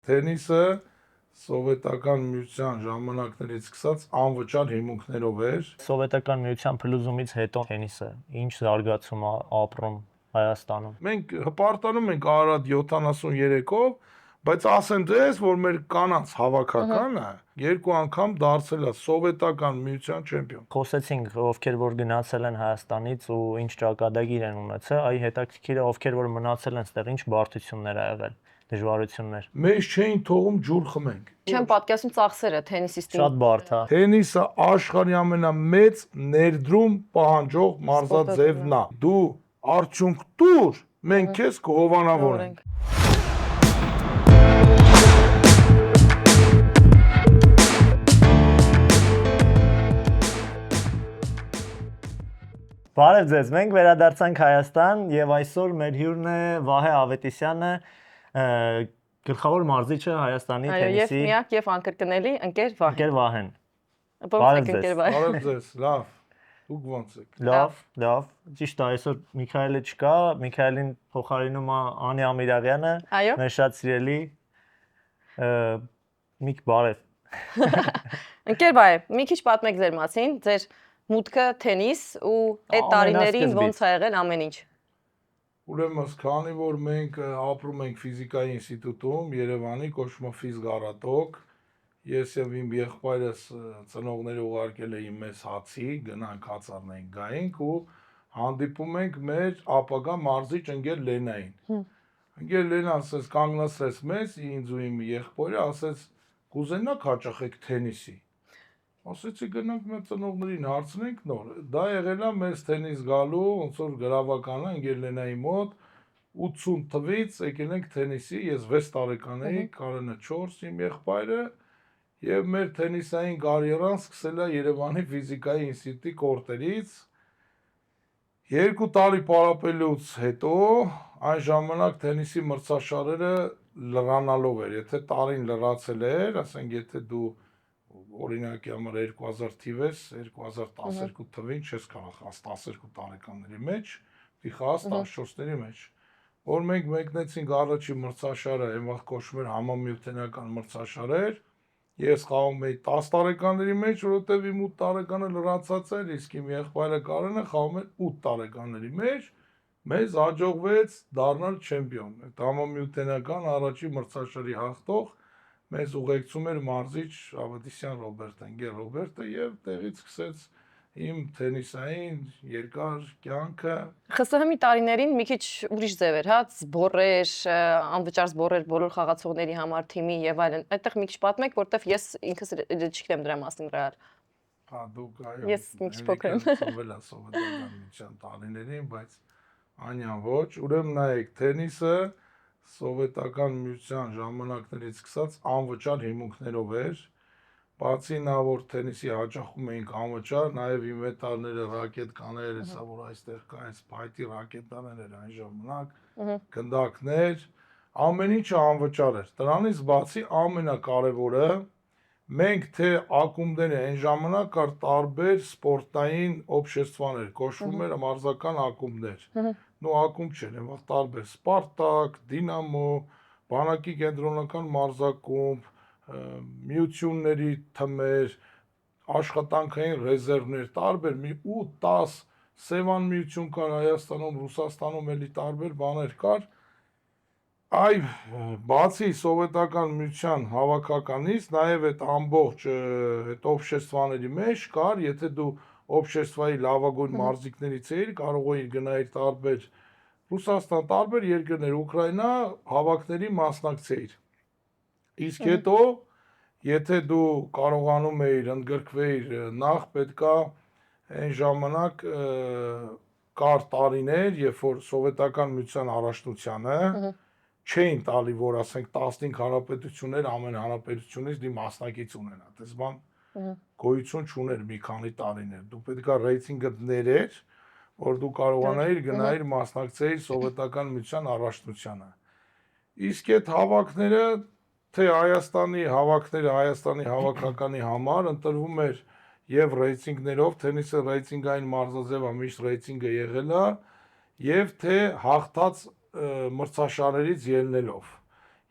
Թենիսը սովետական միության ժամանակներից սկսած անվճար հիմունքներով էր։ Սովետական միության փլուզումից հետո թենիսը ինչ զարգացում է ապրում Հայաստանում։ Մենք հպարտանում ենք Արարատ 73-ով, բայց ասեմ ձեզ, որ մեր կանանց հավաքականը երկու անգամ դարձել է սովետական միության չեմպիոն։ Խոսեցինք ովքեր որ գնացել են Հայաստանից ու ինչ ճակատագիր են ունեցել, այ հետաքրքիր է ովքեր որ մնացել են ստեղ, ինչ բարդություններ ա եղել, դժվարություններ։ Մեզ չէին թողում ջուր խմենք։ Չեմ պատկասում ծախսերը թենիսիստին։ Շատ բարդ է։ Թենիսը աշխարհի ամենամեծ ներդրում պահանջող մարզաձևն է։ Դու արդյունք տուր, մենք քեզ կհովանավորենք։ Բարև ձեզ, մենք վերադարձանք Հայաստան եւ այսօր մեր հյուրն է Վահե Ավետիսյանը, գլխավոր մարզիչը Հայաստանի Այո, եւ թենիսի միակ եւ անկրկնելի ընկեր Վահեն։ ընկեր Վահեն։ Ոնց եք ընկեր Վահեն։ Բարև ձեզ, լավ։ Դուք ոնց եք։ Լավ։ Ճիշտ է, այսօր Միքայելը չկա, Միքայելին փոխարինում է Անի Ամիրաղյանը, Այո։ մեր շատ սիրելի Միք բարև։ Ընկեր Վահե, մի քիչ պատմեք ձեր մասին, ձեր մուտքը թենիս ու այդ տարիներին ոնց ա եղել ամեն ինչ։ Ուրեմն, քանի որ մենք ապրում ենք ֆիզիկայի ինստիտուտում Երևանի, կոչվում է Ֆիզգարատոկ, ես եւ իմ եղբայրս ծնողները ուղարկել էին մեզ հացի, գնանք հաց առնենք գայինք ու հանդիպում ենք մեր ապագա մարզիչ ընկեր Լենային։ Ընկեր Լենան ասեց կանգնացրեց մեզ, ինձ ու իմ եղբայրը, ասեց կուզենաք հաճախեք թենիսի։ Ասեցի գնանք մեր ծնողներին հարցնենք նոր։ Դա եղել է մեզ թենիս գալու, ոնց որ գրավականը ընկեր Լենայի մոտ 80 թվից եկել ենք թենիսի, ես 6 տարեկան էի, Կարենը 4, իմ եղբայրը, եւ մեր թենիսային կարիերան սկսել է Երևանի ֆիզիկայի ինստիտուտի կորտերից։ 2 տարի պարապելուց հետո այն ժամանակ թենիսի մրցաշարերը լրանալով էր, եթե տարին լրացել էր, ասենք եթե դու օրինակի համար 2000 թիվ ես, 2012 թվին չես կարող խաղաս 12 տարեկանների մեջ, դի խաղաս 14-ների մեջ։ Որ մենք մեկնեցինք առաջի մրցաշարը, այն վաղ կոչվում էր համամիութենական մրցաշարեր, ես խաղում էի 10 տարեկանների մեջ, որովհետև իմ 8 տարեկանը լրացած էր, իսկ իմ եղբայրը Կարենը խաղում էր 8 տարեկանների մեջ, մեզ հաջողվեց դառնալ չեմպիոն։ Այդ համամիութենական առաջի մրցաշարի հաղթող մեզ ուղեկցում էր մարզիչ Ավետիսյան Ռոբերտը, ընկեր Ռոբերտը եւ տեղից սկսեց իմ թենիսային երկար կյանքը։ ԽՍՀՄ-ի տարիներին մի քիչ ուրիշ ձև էր, հա, զբորեր, անվճար զբորեր բոլոր խաղացողների համար թիմի եւ այլն։ Այդտեղ մի քիչ պատմեք, որտեվ ես ինքս չգիտեմ դրա մասին ռեալ։ Հա, դուք այո։ Ես մի քիչ փոքր եմ։ Ծնվել եմ սովետական միության տարիներին, բայց Անյան ոչ, ուրեմն նայեք, թենիսը սովետական միության ժամանակներից սկսած անվճար հիմունքներով էր, բացի նա որ թենիսի հաճախում էինք անվճար, նաև ինվենտարները, ռակետկաները, սա որ այստեղ կա, այս փայտի ռակետաներ էր այն ժամանակ, գնդակներ, ամեն ինչը անվճար էր։ Դրանից բացի ամենակարևորը մենք թե ակումբները այն ժամանակ կար տարբեր սպորտային օբշեստվաներ, կոչվում էր մարզական ակումբներ։ Նո ակումբ չէր, այնվաղ տարբեր Սպարտակ, Դինամո, բանակի կենտրոնական մարզակումբ, միությունների թմեր, աշխատանքային ռեզերվներ, տարբեր մի 8-10 Սևան միություն կար Հայաստանում, Ռուսաստանում էլի տարբեր բաներ կար։ Այ բացի սովետական միության հավաքականից, նաև այդ ամբողջ այդ օբշեստվաների մեջ կար, եթե դու օբշեստվայի լավագույն մարզիկներից էիր, կարող էիր գնալ տարբեր Ռուսաստան, տարբեր երկրներ, Ուկրաինա հավաքների մասնակցեիր։ Իսկ հետո, եթե դու կարողանում էիր ընդգրկվեիր, նախ պետքա այն ժամանակ կար տարիներ, երբ որ սովետական միության առաջնությանը չէին տալի, որ ասենք 15 հանրապետություններ ամեն հանրապետությունից դի մասնակից ունենա, դες բան գոյություն չուներ մի քանի տարիներ։ Դու պետքա ռեյտինգը ներեր, որ դու կարողանայիր գնայիր մասնակցեիր սովետական միության առաջնությանը։ Իսկ այդ հավաքները, թե Հայաստանի հավաքները Հայաստանի հավաքականի համար ընտրվում էր եւ ռեյտինգներով, թենիսը ռեյտինգային մարզաձև է, միշտ ռեյտինգը եղել է, եւ թե հաղթած մրցաշարերից ելնելով։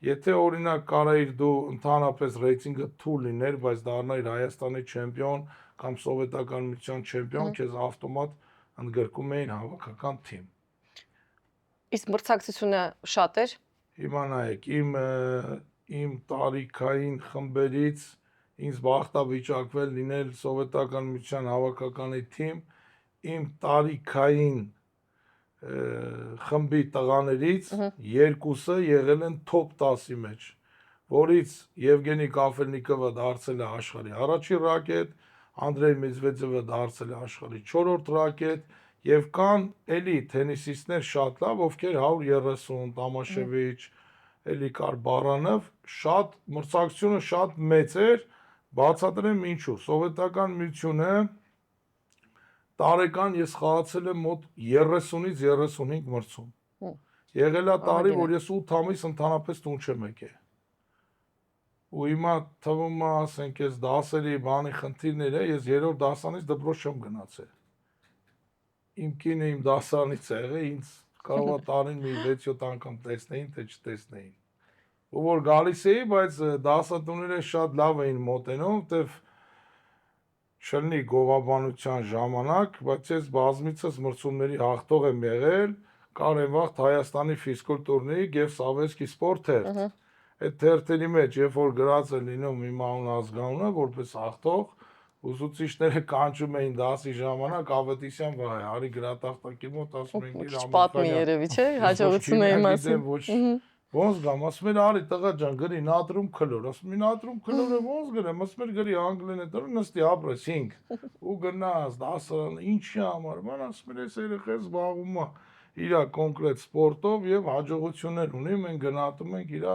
Եթե օրինակ կարայիր դու ընդհանրապես ռեյտինգը թույլ լիներ, բայց դառնայիր Հայաստանի չեմպիոն կամ սովետական միության չեմպիոն, քեզ ավտոմատ ընդգրկում էին հավաքական թիմ։ Իսկ մրցակցությունը շատ էր։ Հիմա նայեք, իմ տարիքային խմբերից ինձ բախտ է վիճակվել լինել սովետական միության հավաքականի թիմ, իմ տարիքային խմբի տղաներից երկուսը եղել են top 10-ի մեջ, որից Եվգենի Կաֆելնիկովը դարձել է աշխարհի առաջին ռակետ, Անդրեյ Մեդվեդևը դարձել է աշխարհի 4-րդ ռակետ, եւ կան էլի թենիսիստներ շատ լավ, ովքեր 130, Տամաշևիչ, էլի կար Բարանով, շատ մրցակցությունը շատ մեծ էր, բացատրեմ ինչու։ Սովետական միությունը տարեկան ես խաղացել եմ մոտ 30-ից 35 մրցում։ Եղել է տարի, որ ես 8 ամիս ընդհանրապես տուն չեմ եկել։ Ու հիմա թվում է, ասենք, ես դասերի բանի խնդիրները, ես 3-րդ դասանից դպրոց չեմ գնացել։ Իմ կինը իմ դասարանից է եղել, ինձ կարող է տարին մի 6-7 անգամ տեսնեին, թե չտեսնեին։ Ու որ գալիս էի, բայց դասատուները շատ լավ էին մոտենում, որտեվ չլինի գովաբանության ժամանակ, բայց ես բազմիցս մրցումների հաղթող եմ եղել, կար այն վաղ Հայաստանի ֆիզկուլտուրնի Գև Սավետսկի սպորտ թերթ։ Այդ թերթերի մեջ, երբ որ գրած է լինում իմ անուն-ազգանունը, որպես հաղթող, ուսուցիչները կանչում էին դասի ժամանակ, Ավետիսյան վայ, արի գրատախտակի մոտ, ասում են իր պատմի երևի, չէ, հաջողությունների մասին։ Ոնց գամ, ասում են արի տղա ջան, գրի նատրիում քլոր, ասում են նատրիում քլորը ոնց գրեմ, ասում են գրի անգլերեն է դրում, նստի ապրես 5 ու գնաս դասարան, ինչի համար, ման ասում են այս երեխան զբաղվում է իր կոնկրետ սպորտով եւ հաջողություններ ունի, մենք գնահատում ենք իր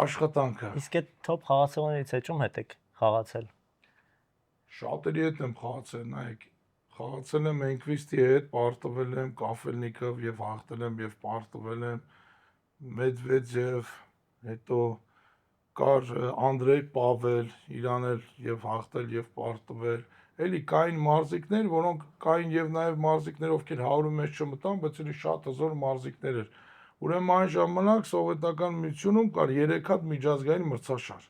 աշխատանքը։ Իսկ այդ top խաղացողներից հետո հետ եք խաղացել։ Շատերի հետ եմ խաղացել, նայեք, խաղացել եմ Էնկվիստի հետ, պարտվել եմ Կաֆելնիկով եւ հաղթել եմ եւ պարտվել եմ Մեդվեդև, հետո կար Անդրեյ Պավել, իրան էլ եւ հաղթել եւ պարտվել։ Էլի կային մարզիկներ, որոնք կային եւ նաեւ մարզիկներ, ովքեր 100-ի մեջ չմտան, բայց էլի շատ հզոր մարզիկներ էր։ Ուրեմն այն ժամանակ սովետական միությունում կար 3 հատ միջազգային մրցաշար։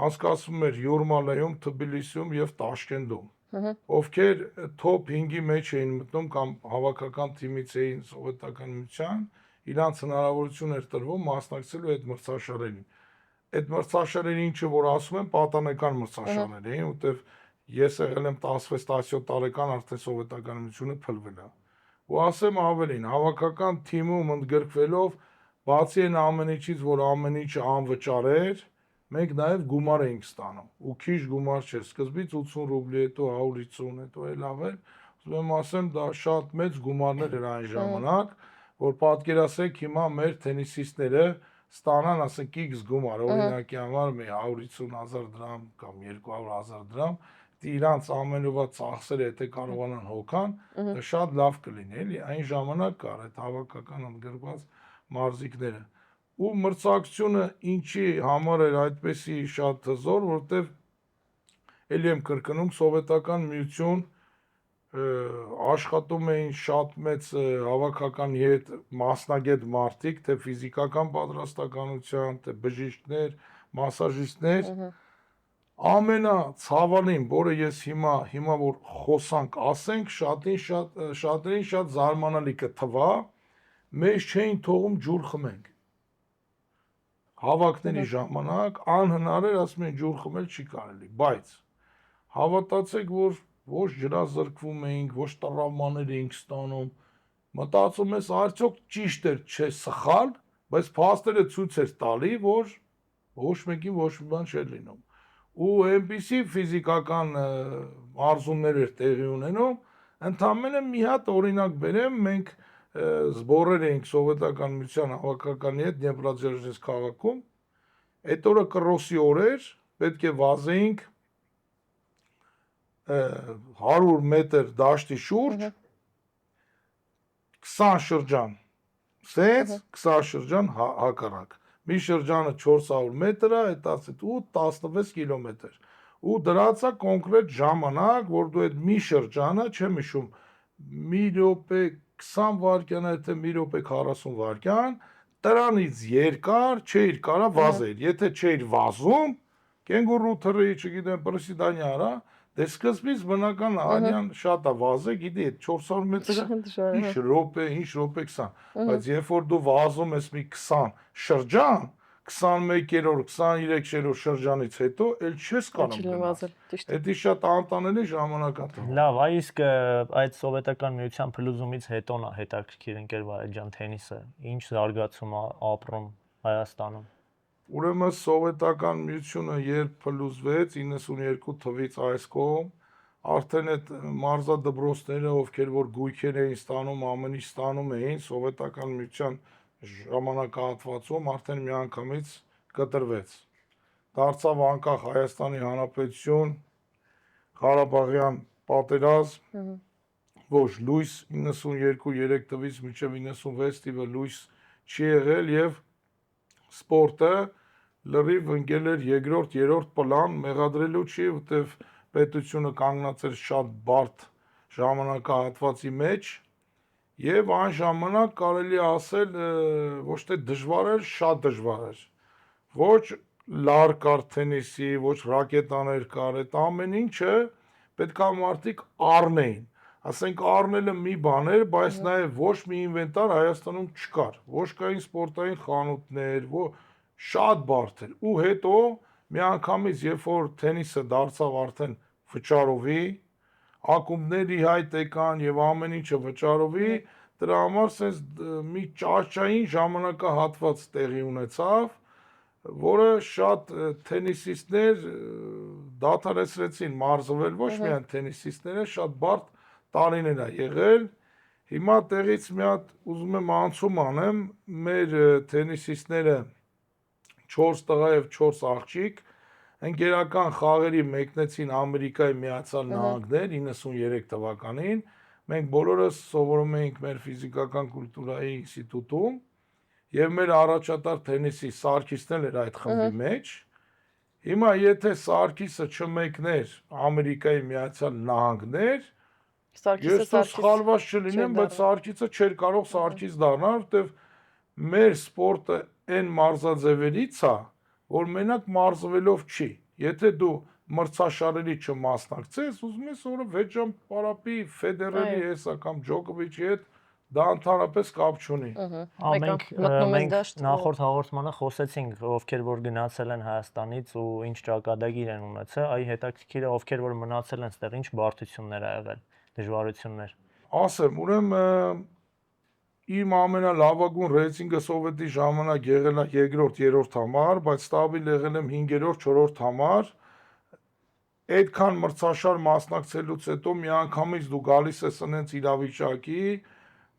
Անցկացվում էր Յուրմալայում, Թբիլիսիում եւ Տաշկենտում, ովքեր top 5-ի մեջ էին մտնում կամ հավաքական թիմից էին սովետական միության, իրանց հնարավորություն էր տրվում մասնակցելու այդ մրցաշարերին։ Այդ մրցաշարերը ինչը որ ասում են, պատանեկան մրցաշարներ էին, որտեվ ես եղել եմ 16-17 տարեկան, արդեն սովետական միությունը փլվել է։ Ու ասեմ ավելին, հավաքական թիմում ընդգրկվելով, բացի այն ամեն ինչից, որ ամեն ինչը անվճար էր, մենք նաև գումար էինք ստանում, ու քիչ գումար չէր, սկզբից 80 ռուբլի, հետո 150, հետո էլ ավել, ուզում եմ ասեմ, դա շատ մեծ գումարներ էր այն ժամանակ, որ պատկերացրեք հիմա մեր թենիսիստները ստանան, ասենք X գումար, օրինակի համար մի 150,000 դրամ կամ 200,000 դրամ, իրանց ամենովա ծախսերը եթե կարողանան հոգան, դա շատ լավ կլինի, էլի, այն ժամանակ կար այդ հավաքական ընդգրկված մարզիկները։ Ու մրցակցությունը ինչի համար էր այդպեսի շատ հզոր, որտեվ էլի եմ կրկնում սովետական միություն աշխատում էին շատ մեծ հավաքականի հետ մասնագետ մարդիկ, թե ֆիզիկական պատրաստականության, թե բժիշկներ, մասաժիստներ, ամենացավալին, որը ես հիմա որ խոսանք, ասենք, շատերին շատ զարմանալի կթվա, մեզ չէին թողում ջուր խմենք։ Հավաքների ժամանակ անհնար էր, ասում են ջուր խմել չի կարելի, բայց հավատացեք, որ ոչ ջրազրկվում էինք, ոչ տրավմաներ էինք ստանում, մտածում ես արդյոք ճիշտ էր, չէ սխալ, բայց փաստերը ցույց էր տալի, որ ոչ մեկին ոչ մի բան չէր լինում։ Ու այնպիսի ֆիզիկական մարզումներ էր տեղի ունենում, ընդամենը մի հատ օրինակ բերեմ, մենք զբորեր էինք սովետական միության հավաքականի հետ Դնեպրաձերժինսկ քաղաքում, այդ օրը կռոսի օր էր, պետք է վազեինք 100 մետր դաշտի շուրջ 20 շրջան, սենց 20 շրջան հակառակ։ Մի շրջանը 400 մետր է, այդ 16 կիլոմետր։ Ու դրածա կոնկրետ ժամանակ, որ դու այդ մի շրջանը, չեմ հիշում, մի րոպե 20 վայրկյան, թե մի րոպե 40 վայրկյան, դրանից երկար չէիր կարա վազել։ Եթե չէիր վազում, կենգուրու թռի, չգիտեմ, պրսիդանյա արա, դե սկզբից բնական արյան շատ է վազե, գիտի, այդ 400 մետրը ինչ րոպե, ինչ րոպե 20, բայց երբ որ դու վազում ես մի 20 շրջան, 21-րդ, 23-րդ շրջանից հետո էլ չես կարող գնալ։ Դա շատ անտանելի ժամանակ է։ Լավ, իսկ այդ սովետական միության փլուզումից հետո նա հետաքրքիր ընկեր Վահե ջան թենիսը ինչ զարգացում է ապրում Հայաստանում։ Ուրեմն սովետական միությունը երբ փլուզվեց 92 թվից այս կողմ, արդեն այդ մարզադպրոցները, ովքեր որ գույքեր էին ստանում, ամեն ինչ ստանում էին սովետական միության ժամանակահատվածում, արդեն միանգամից կտրվեց։ Դարձավ անկախ Հայաստանի Հանրապետություն, Ղարաբաղյան պատերազմ, ոչ լույս 92-3 թվից մինչև 96 թվը լույս չի եղել եւ սպորտը լրիվ ընկել էր երկրորդ, երրորդ պլան, մեղադրելու չի, որտեվ պետությունը կանգնած էր շատ բարդ ժամանակահատվածի մեջ եւ այն ժամանակ կարելի ասել ոչ թե դժվար էր, շատ դժվար էր։ Ոչ լար կար թենիսի, ոչ ռակետաներ կար, այդ ամեն ինչը պետքա մարդիկ առնեին։ Ասենք առնելը մի բան էր, բայց նաև ոչ մի ինվենտար Հայաստանում չկար։ Ոչ կային սպորտային խանութներ, շատ բարդ էր։ Ու հետո միանգամից երբ որ թենիսը դարձավ արդեն վճարովի, ակումբների հայտ եկան եւ ամեն ինչը վճարովի, դրա համար sense մի ճաշային ժամանակահատված տեղի ունեցավ, որը շատ թենիսիստներ դադարեցրեցին մարզվել, ոչ միայն թենիսիստները, շատ բարդ տարիներ է եղել։ Հիմա տեղից մի հատ ուզում եմ անցում անեմ, մեր թենիսիստները 4 տղա եւ 4 աղջիկ ընկերական խաղերի մեկնեցին Ամերիկայի Միացյալ Նահանգներ 93 թվականին։ Մենք բոլորս սովորում էինք մեր ֆիզիկական կուլտուրայի ինստիտուտում եւ մեր առաջատար թենիսի Սարգիսն էլ էր այդ խմբի մեջ։ Հիմա եթե Սարգիսը չմեկներ Ամերիկայի Միացյալ Նահանգներ, ես սխալված չլինեմ, բայց Սարգիսը չէր կարող Սարգիս դառնալ, որտեվ մեր սպորտը այն մարզաձևերից է, որ մենակ մարզվելով չի։ Եթե դու մրցաշարերի չմասնակցես, ուզում ես օրը 6 ժամ պարապի Ֆեդերերի հեսա կամ Ջոկովիչի հետ, դա ընդհանրապես կապ չունի։ Մենք նախորդ հաղորդմանը խոսեցինք, ովքեր որ գնացել են Հայաստանից ու ինչ ճակատագիր են ունեցել, այ հետաքրքիր է ովքեր որ մնացել են այդտեղ, ինչ բարդություններ ա եղել, դժվարություններ։ Ասեմ, ուրեմն իմ ամենալավագույն ռեյտինգը սովետի ժամանակ եղել է երկրորդ, երրորդ համար, բայց ստաբիլ եղել եմ 5-րդ, 4-րդ համար։ Այդքան մրցաշար մասնակցելուց հետո միանգամից դու գալիս ես այնց իրավիճակի,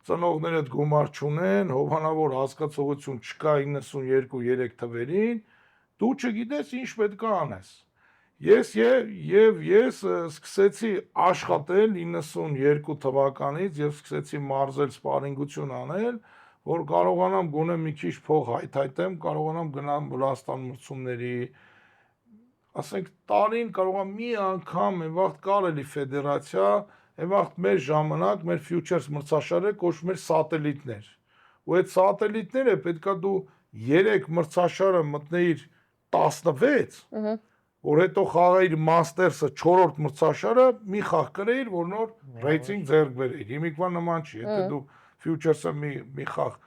ծնողներդ գումար չունեն, հովանավոր հասկացողություն չկա 92-3 թվերին, դու չգիտես ինչ պետք է անես։ Ես սկսեցի աշխատել 92 թվականից եւ սկսեցի մարզել սպարինգություն անել, որ կարողանամ գոնե մի քիչ փող հայթայթեմ, կարողանամ գնամ Վրաստան մրցումների, ասենք տարին կարողամ մի անգամ այնվաղ կար էլի ֆեդերացիա, այնվաղ մեր ժամանակ մեր Futures մրցաշարը կոչվում էր սատելիտներ։ Ու այդ սատելիտները պետքա դու 3 մրցաշարը մտնեիր 16, որ հետո խաղայիր Masters-ը 4-րդ մրցաշարը մի խաղ կրեիր, որ նոր ռեյտինգ ձեռք բերեիր։ Հիմիկվա նման չի, եթե դու Futures-ը մի խաղ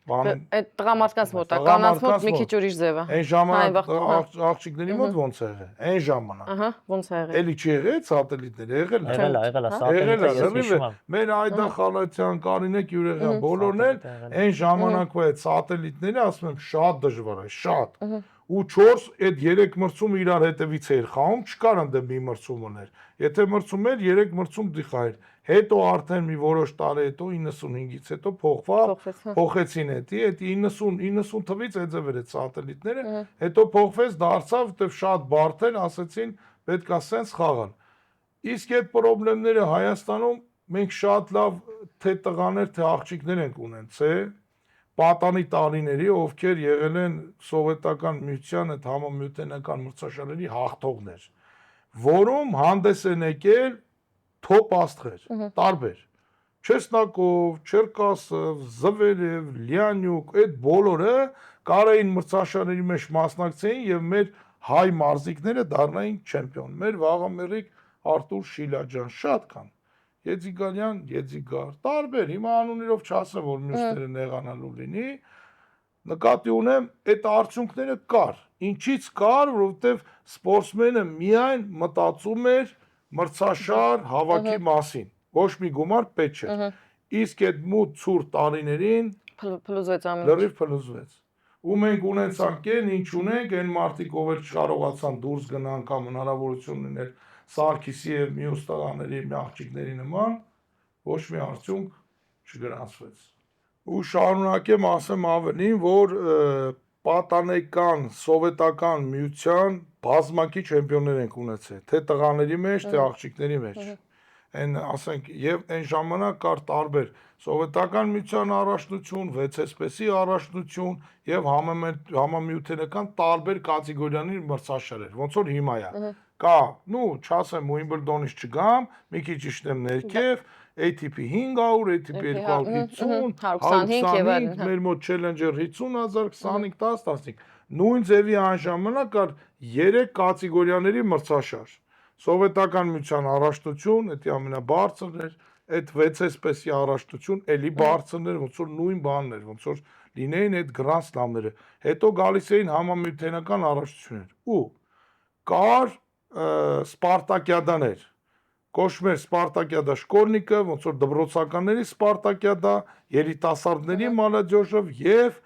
այդ տղամարդկանց մոտ է, կանանց մոտ մի քիչ ուրիշ ձև է։ Այն ժամանակ աղջիկների մոտ ոնց է եղել։ Այն ժամանակ։ Ահա, ոնց է եղել։ Էլի չի եղել սատելիտներ, եղել է։ Եղել է, սատելիտը։ Մեր Այդա Խալաթյան, Կարինե Գյուրեղյան, բոլորն էլ այն ժամանակվա այդ սատելիտները, ասում եմ, շատ դժվար է, շատ։ Ու 4 այդ 3 մրցում իրար հետևից էր խաղում, չկար ընդդեմ մի մրցում ուներ։ Եթե մրցում էր 3 մրցում դիխայր։ Հետո արդեն մի որոշ տարի հետո 95-ից հետո փոխեցին էդի, այդ 90 թվից այդ ձև էր այդ սատելիտները, հետո փոխվեց, դարձավ, որտեվ շատ բարդ էր, ասեցին պետք է սենց խաղալ։ Իսկ այդ խնդիրները Հայաստանում մենք շատ լավ թե տղաներ, թե աղջիկներ ենք ունեցել, պատանի տարիների, ովքեր եղել են սովետական միության այդ համամիութենական մրցաշարերի հաղթողներ, որում հանդես են եկել թոփ աստղեր, տարբեր։ Չեսնակով, Չերկասով, Զվերև, Լիանյուկ, այդ բոլորը կարային մրցաշարերի մեջ մասնակցեին եւ մեր հայ մարզիկները դառնային չեմպիոն։ Մեր վաղամերիկ Արտուր Շիլաջյան շատ կան։ Եձիգարյան, Եձիգար, տարբեր, հիմա անուններով չասեմ, որ մյուսները նեղանալու լինի, նկատի ունեմ, այդ արդյունքները կար։ Ինչից կար, որովհետև սպորտսմենը միայն մտածում էր մրցաշար հավաքի մասին, ոչ մի գումար պետք չէր։ Իսկ այդ մութ ցուրտ տարիներին փլուզվեց ամեն ինչ։ լրիվ փլուզվեց։ Ու մենք ունեցանք այն, ինչ ունենք, այն մարդիկ, ով չկարողացան դուրս գնան կամ հնարավորություն ունեն Սարգիսի եւ մյուս տղաների աղջիկների նման, ոչ մի արդյունք չգրանցվեց։ Ու շարունակեմ ասեմ ավելին, որ պատանեկան սովետական միության բազմակի չեմպիոններ ենք ունեցել, թե տղաների մեջ, թե աղջիկների մեջ։ Այն ասենք, եւ այն ժամանակ կար տարբեր սովետական միության առաջնություն, VSSP-ի առաջնություն եւ համամիութենական տարբեր կատեգորիաների մրցաշարեր, ոնց որ հիմա է։ Կա, չասեմ Ուիմբլդոնից չգամ, մի քիչ իշտեմ ներքև, ATP 500, ATP 250, 125, մեր մոտ Challenger 50000, 25, 10, 15։ Նույն ձևի այն ժամանակ կար 3 կատեգորիաների մրցաշար։ Սովետական միության առաջնություն, դա ամենաբարձրն էր, այդ VSSP-ի առաջնություն էլի բարձրն էր, ոնց որ նույն բանն էր, ոնց որ լինեին այդ Grand Slam-ները։ Հետո գալիս էին համամիութենական առաջնություններ։ Ու կար Սպարտակիադաներ։ Կոչվում էր Սպարտակիադա Շկոլնիկը, ոնց որ դբրոցականների Սպարտակիադա, երիտասարդների մալադյոժով եւ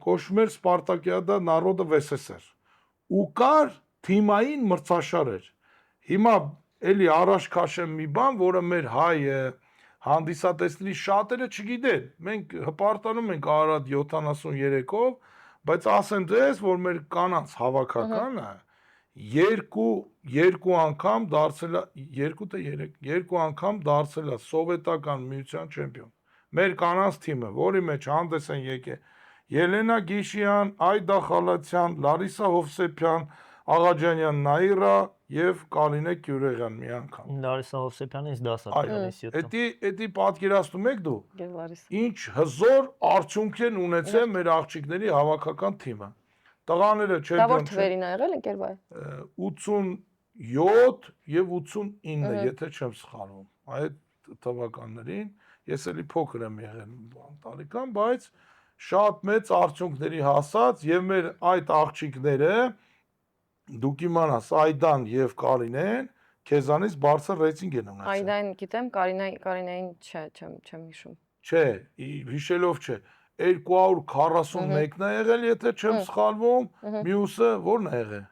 կոչվում էր Սպարտակիադա Naroda VSSR։ Ու կար թիմային մրցաշարեր։ Հիմա էլի առաջ քաշեմ մի բան, որը մեր հայ հանդիսատեսների շատերը չգիտեն։ Մենք հպարտանում ենք Արարատ 73-ով, բայց ասեմ ձեզ, որ մեր կանանց հավաքականը երկու անգամ դարձել է 2 թե 3 երկու անգամ դարձել է սովետական միության չեմպիոն։ Մեր կանանց թիմը, որի մեջ հանդես են եկել Ելենա Գիշյան, Այդա Խալացյան, Լարիսա Հովսեփյան, Աղաջանյան Նաիրա եւ Կարինե Գյուրեղյան մի անգամ։ Լարիսա Հովսեփյանից դասական ինստիտուտ։ Էդի պատկերացնում եք դու։ Ինչ հզոր արդյունք են ունեցել մեր աղջիկների հավաքական թիմը։ Տղաները չեմպիոն։ Դա որ թվերին ա եղել ընկերվայ։ 87 եւ 89, եթե չեմ սխալվում։ Այդ թվականներին ես էլի փոքր եմ եղել տարեկան, բայց շատ մեծ արդյունքների հասած եւ մեր այդ աղջիկները դուք իմանաս Այդան եւ Կարինեն քեզանից բարձր ռեյտինգ են ունեցել։ Այդան գիտեմ, Կարինային չեմ հիշում։ Չէ, հիշելով չէ։ 241-ն է եղել, եթե չեմ սխալվում, մյուսը ո՞րն է եղել։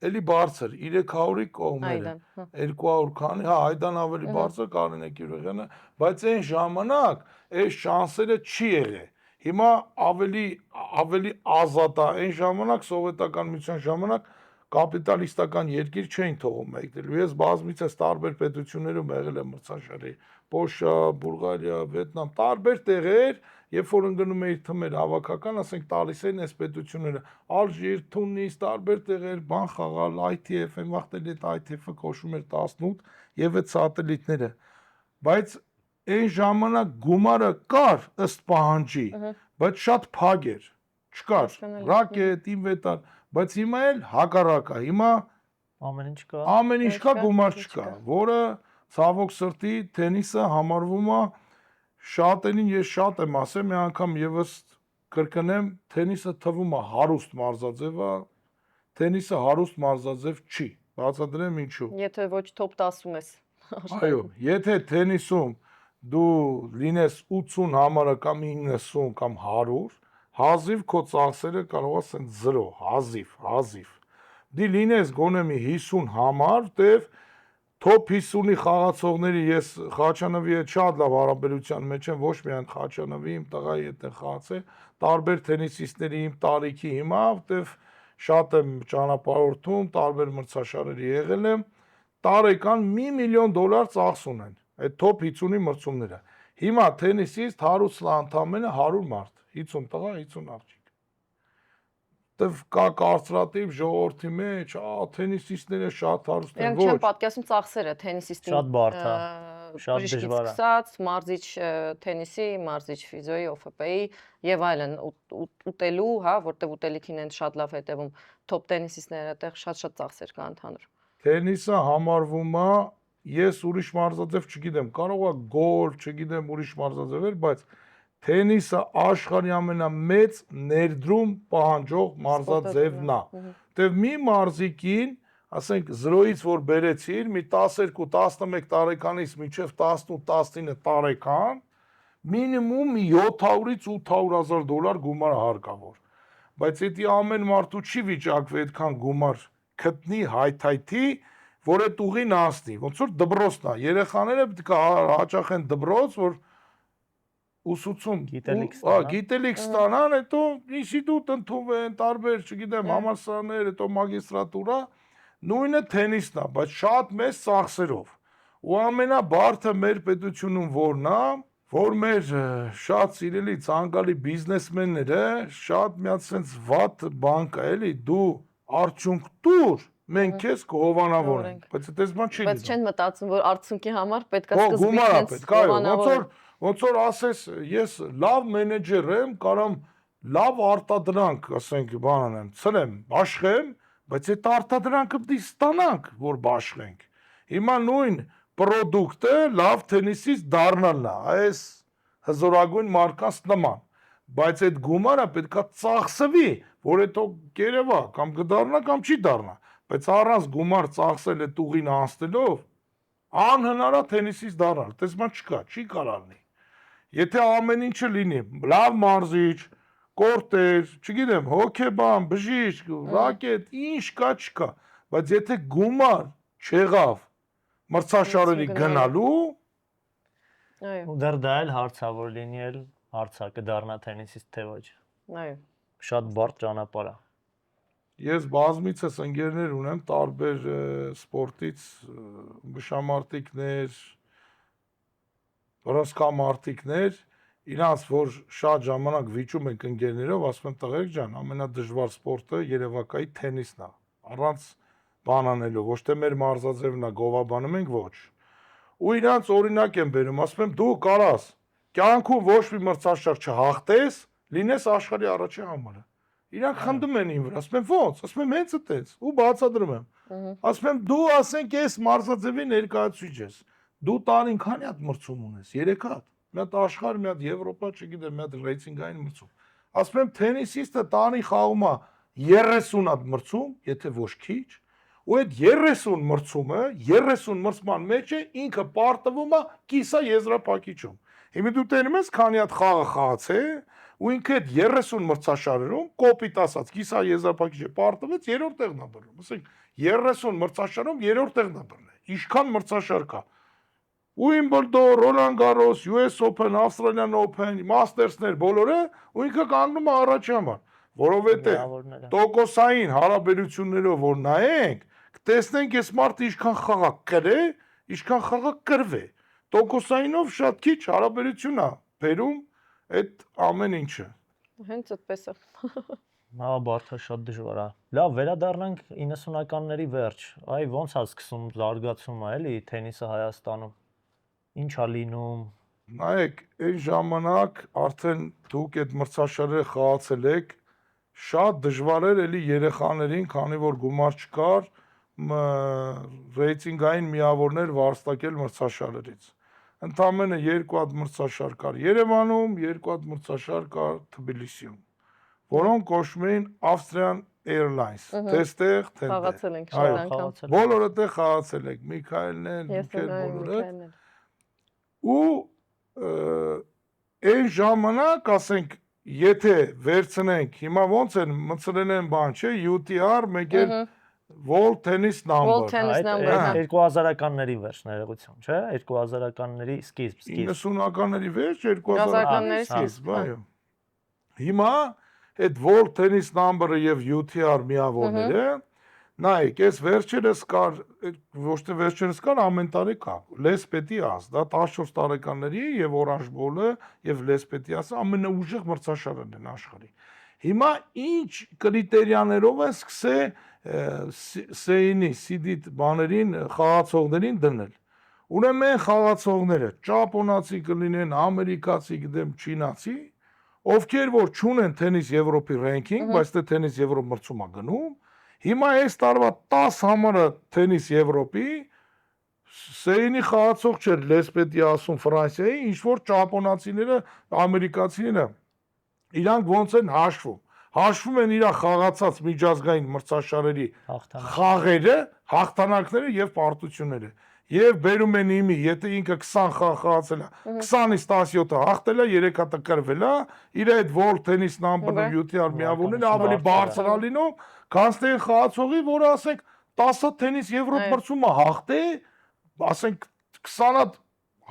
Էլի բարձր 300-ի կողմերը։ 200 քանի, հա, Այդան ավելի բարձր, Կարինե Գյուրեղյանը, բայց այն ժամանակ այս շանսերը չի եղել։ Հիմա ավելի ազատ է, այն ժամանակ սովետական միության ժամանակ կապիտալիստական երկիր չէին թողում մեկնել։ Ես բազմիցս տարբեր պետություններում եղել եմ մրցաշարի, Պոլշա, Բուլղարիա, Վիետնամ, տարբեր տեղեր, երբ որ ընկնում էի թմեր հավաքական, ասենք տալիս էին այս պետությունները, Ալժիր, Թունիս, տարբեր տեղեր, բան խաղալ, ITF, այն վաղտել այդ ITF-ը կոչվում էր 18 եւ այդ սատելիտները։ Բայց այն ժամանակ գումարը կար ըստ պահանջի, բայց շատ փակ էր, չկար ռակետ, ինվենտար, բայց հիմա էլ հակառակ է, հիմա ամեն ինչ կա, գումար չկա, որը ցավոք սրտի թենիսը համարվում է շատերին, ես շատ եմ ասել, մի անգամ եւս կրկնեմ, թենիսը թվում է հարուստ մարզաձև է, թենիսը հարուստ մարզաձև չի, բացատրեմ ինչու։ Եթե ոչ top 10-ում ես։ Այո, եթե թենիսում դու լինես 80 համարը կամ 90 կամ 100, հազիվ քո ծախսերը կարող ես ասեն 0, հազիվ։ Դի լինես գոնե մի 50 համար, դեվ top 50-ի խաղացողների ես Խաչանովի հետ շատ լավ հարաբերության մեջ եմ, ոչ միայն Խաչանովի, իմ տղայի հետ են խաղացել, տարբեր թենիսիստների իմ տարիքի հիմա, դեվ շատ եմ ճանապարհորդում, տարբեր մրցաշարերի եղել եմ, տարեկան $1 միլիոն ծախս ունեն այդ top 50-ի մրցումները։ Հիմա թենիսիստ հարուստ ընդամենը 100 մարդ, 50 տղա, 50 աղջիկ։ Դեվ կա կարծրատիպ ժողովրդի մեջ, թենիսիստները շատ հարուստ են, ոչ։ Իրենք չեն պատկերացնում ծախսերը թենիսիստին։ Շատ բարդ է։ Շատ բժշկից դժվար է։ սկսած, մարզիչ թենիսի, մարզիչ ֆիզիոյի, OFP-ի եւ այլն ուտելու, հա, որտեղ ուտելիքին են շատ լավ հետևում top տենիսիստները, այդտեղ շատ ծախսեր կա ընդհանուր։ Տենիսը համարվում է, ես ուրիշ մարզաձև չգիտեմ, կարող է գոլֆ, չգիտեմ ուրիշ մարզաձևեր, բայց տենիսը աշխարհի ամենամեծ ներդրում պահանջող մարզաձևն է։ Դե մի մարզիկին, ասենք 0-ից որ բերեցիր, մի 12-11 տարեկանից մինչև 18-19 տարեկան, մինիմում 700-ից 800 000 դոլար գումար հարկավոր։ Բայց դա ամեն մարդու չի վիճակվի այդքան գումար գտնի հայթայթի, որ այդ ուղին հասնի։ Ոնց որ դբրոցն է, երեխաները պետք է հաճախ են դբրոց, որ ուսուցում, գիտելիք ստանան, հետո ինստիտուտ ընդունվեն, տարբեր, չգիտեմ, համալսարաններ, հետո մագիստրատուրա, նույնը թենիսն է, բայց շատ մեծ ծախսերով։ Ու ամենաբարդը մեր պետությունում որն է, որ մեր շատ սիրելի ցանկալի բիզնեսմենները շատ մի հատ sense վատ բան կա, էլի, դու արդյունք տուր, մենք քեզ կհովանավորենք, բայց այդպես բան չի լինում։ Բայց չեն մտածում, որ արդյունքի համար պետք է սկզբից հենց հովանավոր։ Ոնց որ ասես, ես լավ մենեջեր եմ, կարամ լավ արտադրանք, ասենք, բան անեմ, ցնեմ, աշխեմ, բայց այդ արտադրանքը պետք է ստանանք, որ բաշխենք։ Հիմա նույն պրոդուկտը լավ թենիսից դառնալն է, այս հզորագույն մարկանց նման, բայց այդ գումարը պետք է ծախսվի, որ հետո կերևա, կամ կդառնա, կամ չի դառնա, բայց առանց գումար ծախսել այդ ուղին անցնելով, անհնար է թենիսից դառնալ, այդպես բան չկա, չի կարող լինի։ Եթե ամեն ինչը լինի, լավ մարզիչ, կորտեր, չգիտեմ, հոկեբան, բժիշկ, ռակետ, ինչ կա չկա, բայց եթե գումար չեղավ մրցաշարերի գնալու, ու դեռ դա էլ հարցա, որ լինի էլ հարցա կդառնա թենիսից թե ոչ։ Այո։ Շատ բարդ ճանապարհ է։ Ես բազմիցս ընկերներ ունեմ տարբեր սպորտից, բշամարտիկներ, ռոսկամարտիկներ, իրանց որ շատ ժամանակ վիճում ենք ընկերներով, ասում եմ տղերք ջան, ամենադժվար սպորտը երևակայի թենիսն է։ Առանց բան անելու, ոչ թե մեր մարզաձևն է, գովաբանում ենք, ոչ։ Ու իրանց օրինակ եմ բերում, ասում եմ դու կարաս կյանքում ոչ մի մրցաշար չհաղթես, լինես աշխարհի առաջին համարը։ Իրանք խնդում են ինձ վրա, ասում եմ ո՞նց, ասում եմ հենց այդպես, ու բացատրում եմ։ Ասում եմ դու ասենք այս մարզաձևի ներկայացուցիչ ես։ Դու տարին քանի հատ մրցում ունես, 3 հատ։ Մի հատ աշխարհ, մի հատ Եվրոպա, չգիտեմ, մի հատ ռեյտինգային մրցում։ Ասում եմ թենիսիստը տարին խաղում է 30 հատ մրցում, եթե ոչ քիչ, ու այդ 30 մրցումը, 30 մրցման մեջ է ինքը պարտվում է կիսա եզրափակիչում։ Հիմա դու տենում ես քանի հատ խաղը խաղացե, ու ինքը այդ 30 մրցաշարերում կոպիտ ասած կիսա եզրափակիչը պարտվեց 3-րդ տեղն է բռնում։ Ասենք 30 մրցաշարում 3-րդ տեղն է բռնել։ Ինչքան մրցաշար կա։ Wimbledon, Roland Garros, US Open, Australian Open, Masters-ներ բոլորը, ու ինքը կանգնում է առաջի համար, որովհետեւ տոկոսային հարաբերություններով որ նայենք, կտեսնենք այս մարդը ինչքան խաղա կրե, ինչքան խաղա կրվե։ Տոկոսայինով շատ քիչ հարաբերություն է բերում այդ ամեն ինչը։ Հենց այդպես է։ Հա, բարդը շատ դժվար է։ Լավ, վերադառնանք 90-ականների վերջ։ Այ ո՞նց է սկսում զարգացումը, էլի, թենիսը Հայաստանում։ Ինչ է լինում։ Նայեք, այն ժամանակ արդեն դուք այդ մրցաշարերը խաղացել եք, շատ դժվար էր էլի երեխաներին, քանի որ գումար չկար, ռեյտինգային միավորներ վաստակել մրցաշարերից։ Ընդամենը 2 հատ մրցաշար կար Երևանում, 2 հատ մրցաշար կար Թբիլիսիում, որոնք կոչվում էին Austrian Airlines, թեստեղ, թենդեղ։ Խաղացել ենք շատ անգամ։ Բոլորը տեղ խաղացել եք, Միքայելն էլ, դուք էլ բոլորը։ Ու այն ժամանակ, ասենք, եթե վերցնենք, հիմա ոնց են մցրել են բան, չէ, UTR, մեկ էլ World Tennis Number։ 2000-ականների վերջ ներողություն, չէ՞, 2000-ականների սկիզբ։ 90-ականների վերջ, 2000-ականների սկիզբ, այո։ Հիմա այդ World Tennis Number-ը եւ UTR միավորները, նայեք, այս վերջերս կար, ոչ թե վերջերս կար, ամեն տարի կա։ Լեսպետի ազ, դա 14 տարեկանների եւ Orange Bowl-ը եւ Լեսպետի ազը ամենաուժեղ մրցաշարն են աշխարհի։ Հիմա ինչ կրիտերիաներով են սկսել սեյնի, սիդիտ բաներին, խաղացողներին դնել։ Ուրեմն խաղացողները ճապոնացի կլինեն, ամերիկացի, գիտեմ, չինացի, ովքեր որ չունեն թենիս Եվրոպի ռենքինգ, բայց դե թենիս Եվրոպ մրցում է գնում, հիմա այս տարվա 10 համարը թենիս Եվրոպի Սեյնի խաղացող չէր լեսպետի ասում Ֆրանսիայի, ինչ որ ճապոնացիները, ամերիկացիները իրանք ոնց են հաշվում են իր խաղացած միջազգային մրցաշարերի խաղերը, հաղթանակները եւ պարտությունները։ Եվ բերում են իմի, եթե ինքը 20 խաղ խաղացել է, 20-ից 17-ը հաղթել է, 3 հատը կրվել է, իր այդ World Tennis Number-ը 7-ար միավորներն ավելի բարձր է լինում, քան թե խաղացողի, որը ասենք 10 թենիս Եվրոպ մրցումը հաղթե, ասենք 20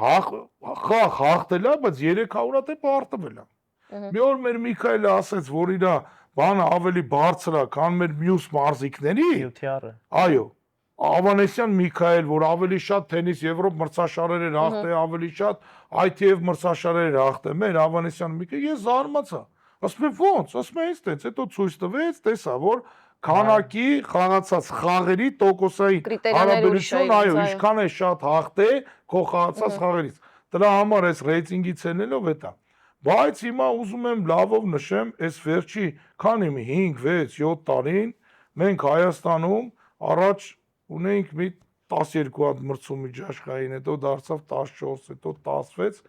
խաղ հաղթել է, բայց 300-ը թե պարտվել է։ Մի օր մեր Միքայելը ասեց, որ իր բանը ավելի բարձր է, քան մեր մյուս մարզիկների։ 7-ը։ Այո։ Ավանեսյան Միքայել, որ ավելի շատ թենիս Եվրոպ մրցաշարեր էր հաղթել, ավելի շատ ITF մրցաշարեր էր հաղթել, մեր Ավանեսյան Միքայել, ես զարմացա։ Ասում եմ ո՞նց, ասում եմ այստեղ, հետո ցույց տվեց, տեսա, որ քանակի խաղացած խաղերի տոկոսային հարաբերություն, այո, ինչքան է շատ հաղթե քո խաղացած խաղերից։ Դրա համար այս ռեյտինգի ցենելով էտա։ Բայց հիմա ուզում եմ լավով նշեմ, այս վերջի քանի 5, 6, 7 տարին մենք Հայաստանում առաջ ունենք մի 12 հատ մրցում միջաշխարհային, հետո դարձավ 14, հետո 16,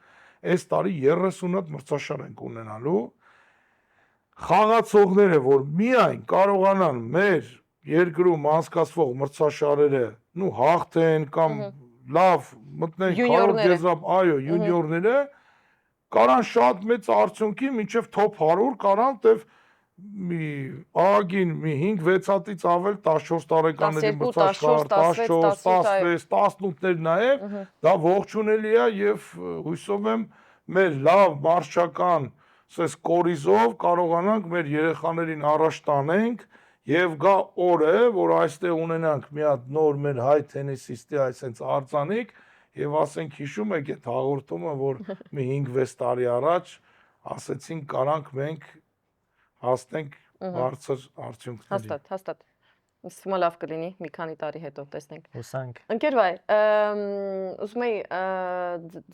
այս տարի 30 հատ մրցաշար ենք ունենալու։ Խաղացողները, որ միայն կարողանան մեր երկրում անցկացվող մրցաշարերը, հաղթեն կամ լավ մտնեն քարոտ եզրափ, այո, յունիորները կարան շատ մեծ արդյունքի մինչև top 100 կարան, տեվ մի ագին մի 5-6 հատից ավել 14 տարեկանների մրցաշար, 14, 16, 18-ներ նաև, դա ողջունելի է եւ հույսով եմ մեր լավ մարշչական ասես կորիզով կարողանանք մեր երեխաներին առաջ տանենք եւ գա օրը, որ այստեղ ունենանք մի հատ նոր մեր հայ թենիսիստի այսպես արձանիկ եւ ասենք հիշում եք այդ հաղորդումը, որ մի 5-6 տարի առաջ ասեցին կարանք մենք հասնենք բարձր արդյունքների։ Հաստատ։ Իսկ լավ կլինի մի քանի տարի հետո տեսնենք։ Հուսանք։ Ընկերվայ, ուզում եի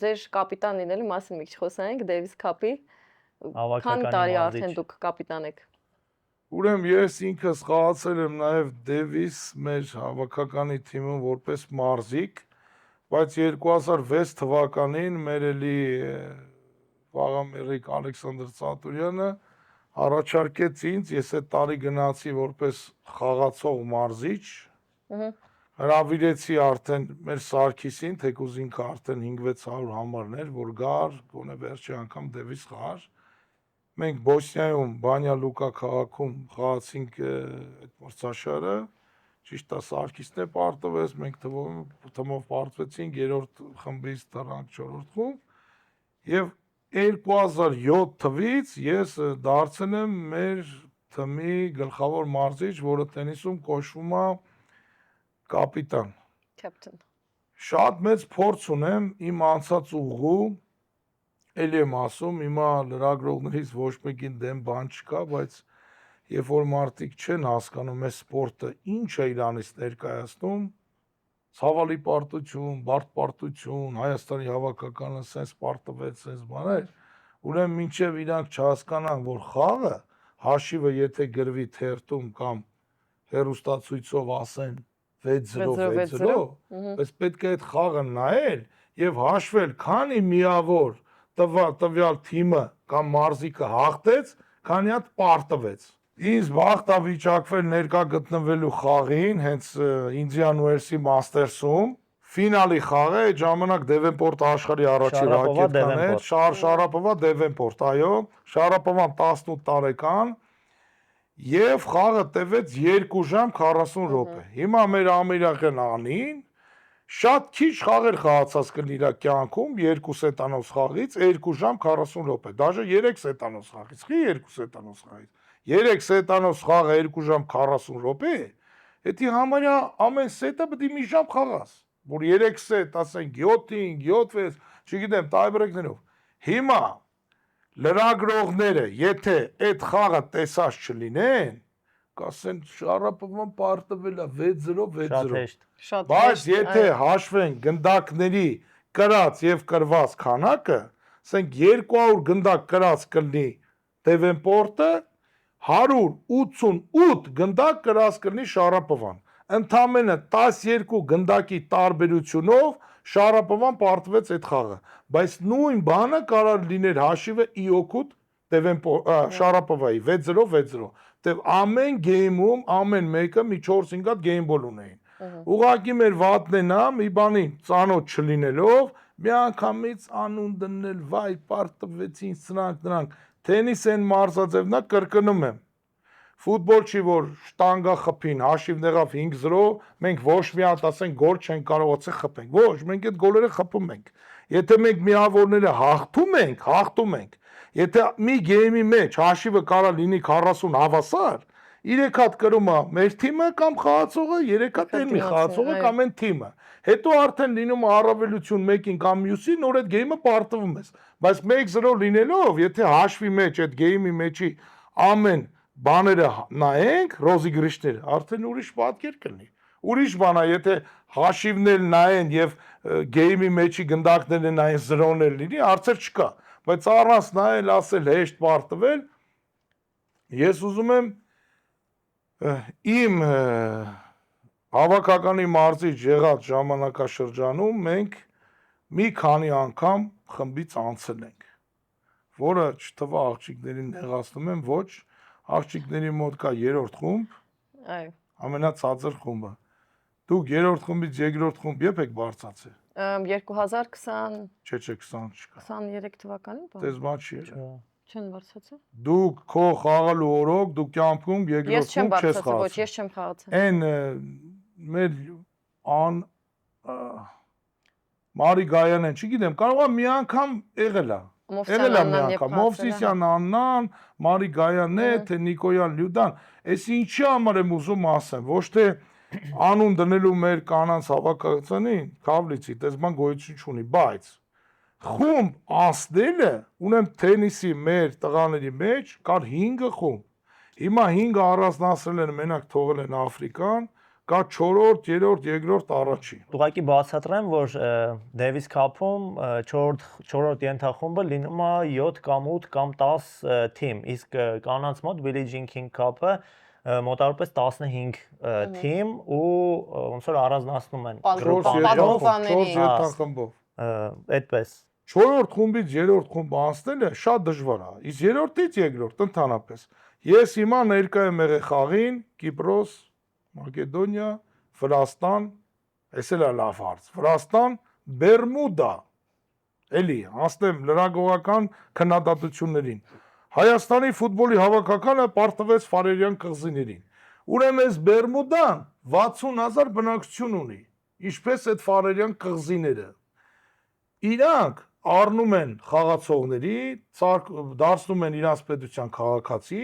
ձեր կապիտան լինելու մասին մի քիչ խոսենք, Դեվիս Քափի։ Քանի տարի արդեն դուք կապիտան եք։ Ուրեմն ես ինքս խաղացել եմ նաև Դեվիս մեր հավաքականի թիմում որպես մարզիկ, բայց 2006 թվականին մեր էլի վաղամերիկ Ալեքսանդր Ծատուրյանը առաջարկեց ինձ, ես այդ տարի գնացի որպես խաղացող մարզիչ, հրավիրեցի արդեն մեր Սարգիսին, թեկուզ ինքը արդեն 5-600 համարներ, որ գար, գոնե վերջի անգամ Դեվիս խաղար։ Մենք Բոսնիայում Բանյա Լուկա քաղաքում խաղացինք այդ մրցաշարը, ճիշտ է Սարգիսն է պարտվեց, մենք թվով պարտվեցինք 3-րդ խմբից դրանք 4-րդ խումբ եւ 2007 թվից ես դարձել եմ մեր թմի գլխավոր մարզիչ, որը տենիսում կոչվում է կապիտան։ Captain։ Շատ մեծ փորձ ունեմ իմ անցած ուղու, էլի եմ ասում, հիմա լրագրողներից ոչ մեկին դեմ բան չկա, բայց երբ որ մարդիկ չեն հասկանում այս սպորտը ինչ է իրանից ներկայացնում, ցավալի պարտություն, բարդ պարտություն, Հայաստանի հավաքականը sense պարտվեց, sense բաներ, ուրեմն մինչև իրանք չհասկանան, որ խաղը հաշիվը եթե գրվի թերթում կամ հեռուստացույցով ասեն 6-0, բայց պետք է այդ խաղը նայել եւ հաշվել, քանի միավոր տվյալ թիմը կամ մարզիկը հաղթեց, քանի հատ պարտվեց։ Ինձ բախտ է վիճակվել ներկա գտնվելու խաղին, հենց Indian Wells-ի Masters-ում, ֆինալի խաղը, այդ ժամանակ Դևենպորտ աշխարհի առաջի ռակետկան էր, Շարապովա Դևենպորտ, այո, Շարապովան 18 տարեկան, եւ խաղը տևեց 2 ժամ 40 րոպե։ Հիմա մեր ամերիկյան անին շատ քիչ խաղեր խաղացած կլինի իր կյանքում 2 սետանոց խաղից 2 ժամ 40 րոպե, դաժե 3 սետանոց խաղից, խի 2 սետանոց խաղից։ 3 սետանոց խաղը 2 ժամ 40 րոպե, դա համարյա ամեն սետը պետք է մի ժամ խաղաս, որ 3 սետ, ասենք 7-5, 7-6, չգիտեմ, տայբրեքներով։ Հիմա լրագրողները, եթե այդ խաղը տեսած չլինեն, կասեն Շարապովան պարտվել է 6-0, 6-0։ Շատ Բայց եթե հաշվենք գնդակների կրած եւ կրված քանակը, ասենք 200 գնդակ կրած կլինի Դևենպորտը, 188 գնդակ կրած կլինի Շարապովան։ Ընդամենը 12 գնդակի տարբերությունով Շարապովան պարտվեց այդ խաղը, բայց նույն բանը կարող լիներ հաշիվը իօքուտ Շարապովայի 6-0, 6-0։ Դե ամեն գեյմում ամեն մեկը մի 4-5 հատ գեյմբոլ ունեին։ Ուղղակի մեր վատն է, մի բանի ծանոթ չլինելով, մի անգամից անուն դնել, վայ, պարտվեցին սրանք, թենիս են մարզաձևնա կրկնում եմ։ Ֆուտբոլ չի, որ շտանգա խփին, հաշիվն եղավ 5-0, մենք ոչ մի հատ ասենք գոլ չենք կարողացել խփենք։ Ոչ, մենք այդ գոլերը խփում ենք։ Եթե մենք միավորները հաղթում ենք, եթե մի գեյմի մեջ հաշիվը կարող լինի 40 հավասար, 3 հատ կրում է մեր թիմը կամ խաղացողը, 3 հատ այն մի խաղացողը կամ այն թիմը։ Հետո արդեն լինում է առավելություն մեկին կամ մյուսին, նոր այդ գեյմը պարտվում ես։ Բայց 1-0 լինելով, եթե հաշվի մեջ այդ գեյմի մեջի ամեն բաները նայենք, ռոզիգրիշները, արդեն ուրիշ պատկեր կլինի։ Ուրիշ բան է, եթե հաշիվն էլ նայեն եւ գեյմի մեջի գնդակները նայեն 0-ներ լինի, հարցեր չկա։ Բայց առանց նայել, ասել հեշտ պարտվել, ես ուզում եմ իմ հավաքականի մարզիչ եղած ժամանակաշրջանում մենք մի քանի անգամ խմբից անցել ենք, որը չթվա աղջիկներին նեղացնում եմ, ոչ, աղջիկների մոտ կա 3-րդ խումբ, ամենացածր խումբը։ Դուք 3-րդ խումբից 2-րդ խումբ երբ եք բարձրացել։ 2020 Չէ, 20 չկա։ 23 թվականին բան։ Դες բան չի եղել։ Չեն բարձրացել։ Դուք քո խաղալու օրոք, դուք կյանքում 2-րդ խումբ չես խաղացել։ Ոչ, ես չեմ խաղացել։ Այն մեր Մարի Գայանեն, չգիտեմ, կարող է մի անգամ եղել է։ Եղել է մի անգամ, Մովսիսյան Աննան, Մարի Գայանն է, թե Նիկոյան Լյուդան, այս ինչի համար եմ ուզում ասեմ, ոչ թե անուն դնելու մեր կանանց հավաքականին, Քավլիցի, դες բան գոյություն չունի, բայց խումբ անցնելը, ունեմ թենիսի մեր տղաների մեջ կար 5 խումբ։ Հիմա 5-ը առանձնացրել են, մենակ թողել են Աֆրիկան, կա 4-րդ, 3-րդ, 2-րդ, առաջին։ Ուղղակի բացատրեմ, որ Davis Cup-ում 4-րդ ենթախումբը լինում է 7 կամ 8 կամ 10 թիմ, իսկ կանանց մոտ Billie Jean King Cup-ը մոտավորապես 15 թիմ ու ոնց որ առանձնացնում են 4 ենթախմբով։ Այդպես 4-րդ խումբից 3-րդ խումբ անցնելը շատ դժվար է։ Իսկ 3-րդից 2-րդ ընդհանրապես։ Ես հիմա ներկա եմ եղել խաղին Կիպրոս, Մակեդոնիա, Վրաստան, այս էլ է լավ հարց։ Վրաստան, Բերմուդա։ Էլի, անցնեմ լրագրողական քննադատություններին։ Հայաստանի ֆուտբոլի հավաքականը պարտվեց Ֆարերյան կղզիներին։ Ուրեմն այս Բերմուդան 60000 բնակչություն ունի։ Ինչպես այդ Ֆարերյան կղզիները։ Իրանք առնում են խաղացողների, դարձնում են իրանց պետության քաղաքացի,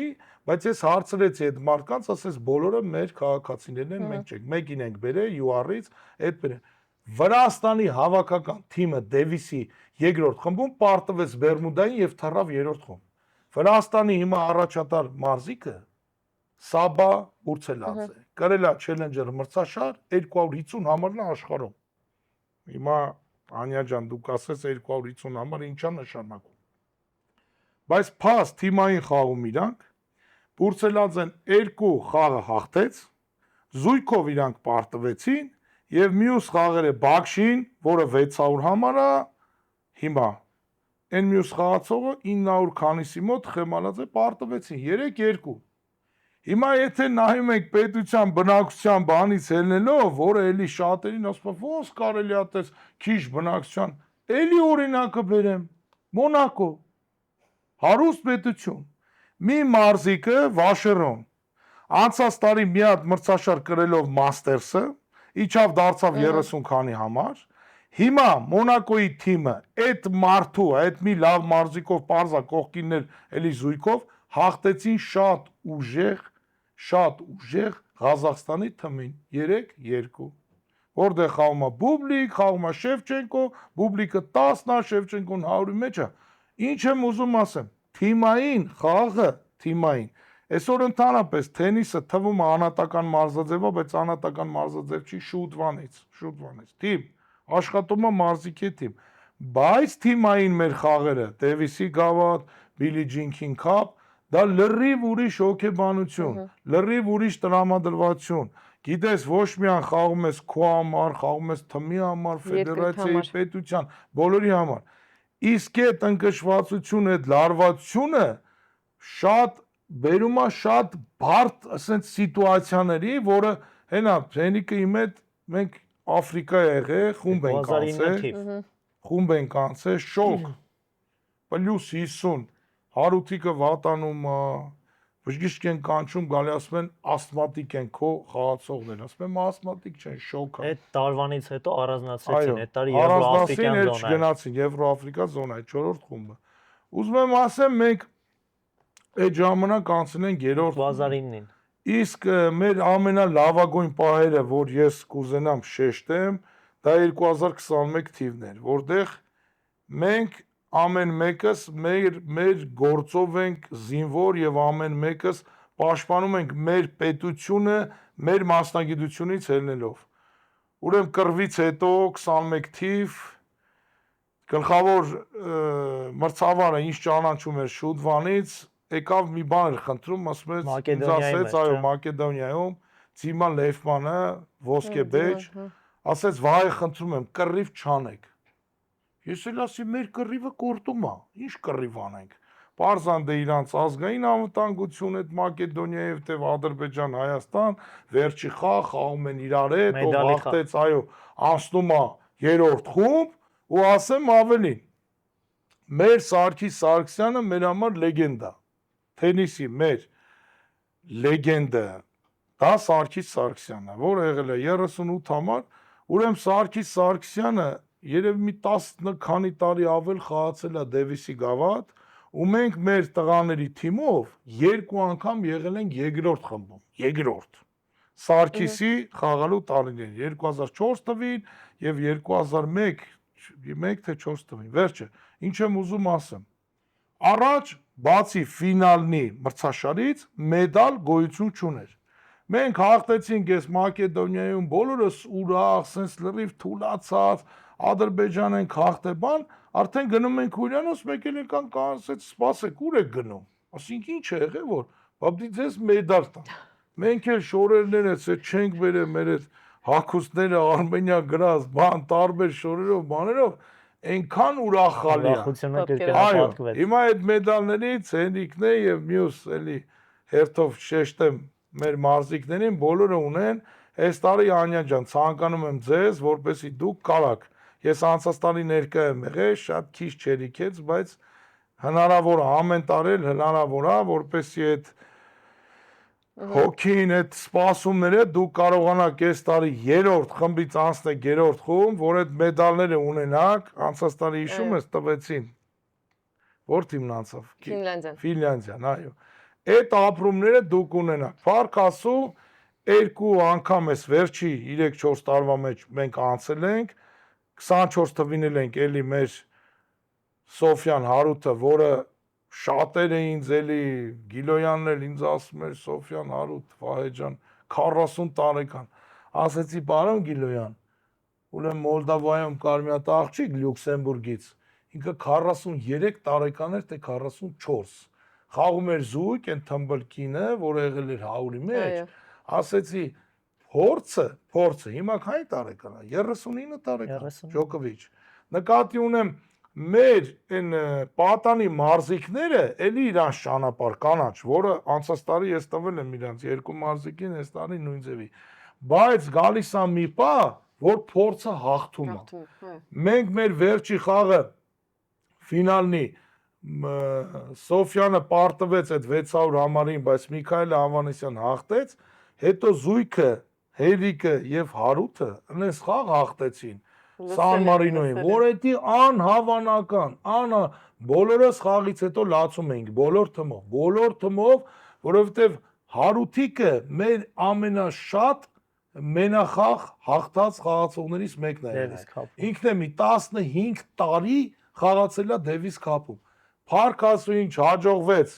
բայց ես հարցրեցի այդ մարդկանց, ասես բոլորը մեր քաղաքացիներն են, մենք չենք, մեկին ենք բերել UR-ից, այդ բերել։ Վրաստանի հավաքական թիմը Դեվիսի 2-րդ խմբում պարտվեց Բերմուդային եւ թռավ 3-րդ խումբ։ Վրաստանի հիմա առաջատար մարզիկը Սաբա Ուրցելաձե, կրել է Challenger մրցաշար 250 համարն աշխարհում։ Հիմա Անյա ջան, դուք ասես 250 համար ինչա նշանակում։ Բայց փաստ թիմային խաղում իրանք Բուրցելաձեն 2 խաղը հաղթեց, զույգով իրանք պարտվեցին եւ մյուս խաղերը Բաքշին, որը 600 համար է, հիմա այն մյուս խաղացողը 900 քանիսի մոտ Խեմալաձե պարտվեցին 3-2։ Հիմա եթե նայում եք պետության բնակչության բանից ելնելով, որը էլի շատերին ասում է, ոնց կարելի է այդպես քիչ բնակչության, էլի օրինակը բերեմ, Մոնակո, հարուստ պետություն, մի մարզիկը Վաշերոն, անցած տարի մի հատ մրցաշար կրելով Մաստերսը, իջավ դարձավ 30 քանի համար, հիմա Մոնակոյի թիմը այդ մարդու, այդ մի լավ մարզիկով parza կողքիններ էլի զույգով հաղթեցին շատ ուժեղ Ղազախստանի թմին 3-2, որտեղ խաղում է Բուբլիկ, խաղում է Շևչենկո, Բուբլիկը 10-ն է, Շևչենկոն 100-ի մեջ է։ Ինչ եմ ուզում ասեմ, թիմային խաղը, թիմային, Այսօր ընդհանրապես թենիսը թվում է անհատական մարզաձև, բայց անհատական մարզաձև չի շուտվանից։ Թիմ աշխատում է մարզիկի թիմ։ Բայց թիմային մեր խաղերը, Դեվիսի գավաթ, Բիլի Ջին Քինգ Քափ, դա լրիվ ուրիշ հոգեբանություն, լրիվ ուրիշ տրամադրվածություն։ Գիտես, ոչ միայն խաղում ես քո համար, խաղում ես թմի համար, ֆեդերացիայի, պետության, բոլորի համար։ Իսկ այդ ընկճվածությունը, այդ լարվածությունը շատ բերում է շատ բարդ, ասենք, սիտուացիաների, որը հենա, Հենիկը իմ հետ մենք Աֆրիկա եղե, խումբ ենք անցել, շոկ, +50, հարութիկը վատանում, բժիշկ են կանչում, գալի ասում են ասթմատիկ են քո խաղացողներ, ասում եմ ասթմատիկ չեն, շոկ է։ Այդ տարվանից հետո առանձնացրեցին, այդ տարի Եվրոաֆրիկյան Եվրոաֆրիկյան զոնա։ գնացին, Եվրոաֆրիկա զոնա, 4-րդ խումբը։ Ուզում եմ ասեմ, մենք այդ ժամանակ անցել ենք 3-րդ 2009-ին։ Իսկ մեր ամենալավագույն պահերը, որ ես կուզենամ շեշտեմ, դա 2021 թիվն էր, որտեղ մենք ամեն մեկս մեր գործով ենք զինվոր եւ ամեն մեկս պաշտպանում ենք մեր պետությունը մեր մասնագիտությունից ելնելով։ Ուրեմն կռվից հետո 21 թիվ գլխավոր մրցավարը ինչ ճանաչում էր Շուտվանից, եկավ մի բան էր խնդրում, ասում էր ինձ ասեց, այո, Մակեդոնիայում Ցիմա Լեֆմանը, ոսկե բեջ, ասեց վայ խնդրում եմ կռիվ չանեք։ Ես էլ ասի մեր կռիվը կորտում է, ինչ կռիվ անենք։ Պարզան դե իրանց ազգային անվտանգություն այդ Մակեդոնիա եւ թե Ադրբեջան, Հայաստան, վերջի խաղում են իրար հետ, ով հաղթեց, այո, անցնում է 3-րդ խումբ ու ասեմ ավելին։ Մեր Սարգիս Սարգսյանը մեր համար լեգենդա։ Թենիսի մեր լեգենդը դա Սարգիս Սարգսյանն է, որը եղել է 38 համար, ուրեմն Սարգիս Սարգսյանը երևի մի 10 քանի տարի ավել խաղացել է Դեվիսի գավաթ, ու մենք մեր տղաների թիմով 2 անգամ եղել ենք 2-րդ խմբում, 2-րդ։ Սարգիսի խաղալու տարիներին 2004 թվին եւ 2001 թե 4 թվին։ Վերջը, ինչ եմ ուզում ասեմ։ Առաջ բացի ֆինալնի մրցաշարից մեդալ գոյություն չուներ։ Մենք հաղթեցինք այս Մակեդոնիայում բոլորս ուրախ, sense լրիվ թուլացած, Ադրբեջան ենք հաղթե բան, արդեն գնում ենք հյուրանոց, մեկ էլ եկան ասեց, սպասեք, ուր եք գնում։ Ասինք ինչ է եղել, որ բաբդի ձեզ մեդալ տան։ Մենք էլ շորերներս չենք վերել մեր այդ հագուստները Արմենիա գրած, բան տարբեր շորերով, բաներով, այնքան ուրախալի է։ Այո, հիմա այդ մեդալներից Հենրիկն է եւ մյուս էլի հերթով շեշտեմ մեր մարզիկներին բոլորը ունեն, այս տարի Անյա ջան, ցանկանում եմ ձեզ, որպեսզի դուք կարաք։ Ես անցած տարի ներկա եմ եղել, շատ քիչ չերիքեց, բայց հնարավոր է ամեն տարի հնարավոր է, որպեսզի այդ հոգին, այդ սպասումները դուք կարողանաք այս տարի 3-րդ խմբից անցնեք 3-րդ խումբ, որ այդ մեդալները ունենաք, անցած տարի հիշում ես տվեցին։ Որ թիմն անցավ։ Ֆինլանդիան, այո։ Այդ ապրումները դուք ունենաք։ Փառք Աստծո, 2 անգամ էս վերջի 3-4 տարվա մեջ մենք անցել ենք, 24 թվին ենք էլի մեր Սոֆյան Հարութը, որը շատեր էին էլի Գիլոյանն էլ ինձ ասում էր Սոֆյան Հարութ, Վահե ջան, 40 տարեկան։ Ասեցի, պարոն Գիլոյան, ուրեմն Մոլդովայում կար մի հատ աղջիկ Լյուքսեմբուրգից, ինքը 43 տարեկան էր, թե 44։ Խաղում էր զույգ, այն թմբլկինը, որը եղել էր 100-ի մեջ, ասեցի, փորձը, հիմա քանի տարեկան է, 39 տարեկան, Ջոկովիչ, նկատի ունեմ, մեր այն պատանի մարզիկները, էլի իրանց ճանապարհ կանաչ, որը անցած տարի ես տվել եմ իրանց 2 մարզիկին, այս տարի նույն ձևի, բայց գալիս է մի պահ, որ փորձը հաղթում է, մենք մեր վերջի խաղը ֆինալնի Սոֆյանը պարտվեց այդ 600 համարին, բայց Միքայել Ավանեսյան հաղթեց, հետո զույգը, Հերիկը եւ Հարութը այնպես խաղ հաղթեցին Սան Մարինոյին, որ էդի անհավանական, բոլորս խաղից հետո լացում էինք, բոլոր թմով, որովհետեւ Հարութիկը մեր ամենաշատ մենախաղ հաղթած խաղացողներից մեկն է եղել։ Ինքն է մի 15 տարի խաղացել է Դեվիս Քափում։ Փառք Աստծո ինչ հաջողվեց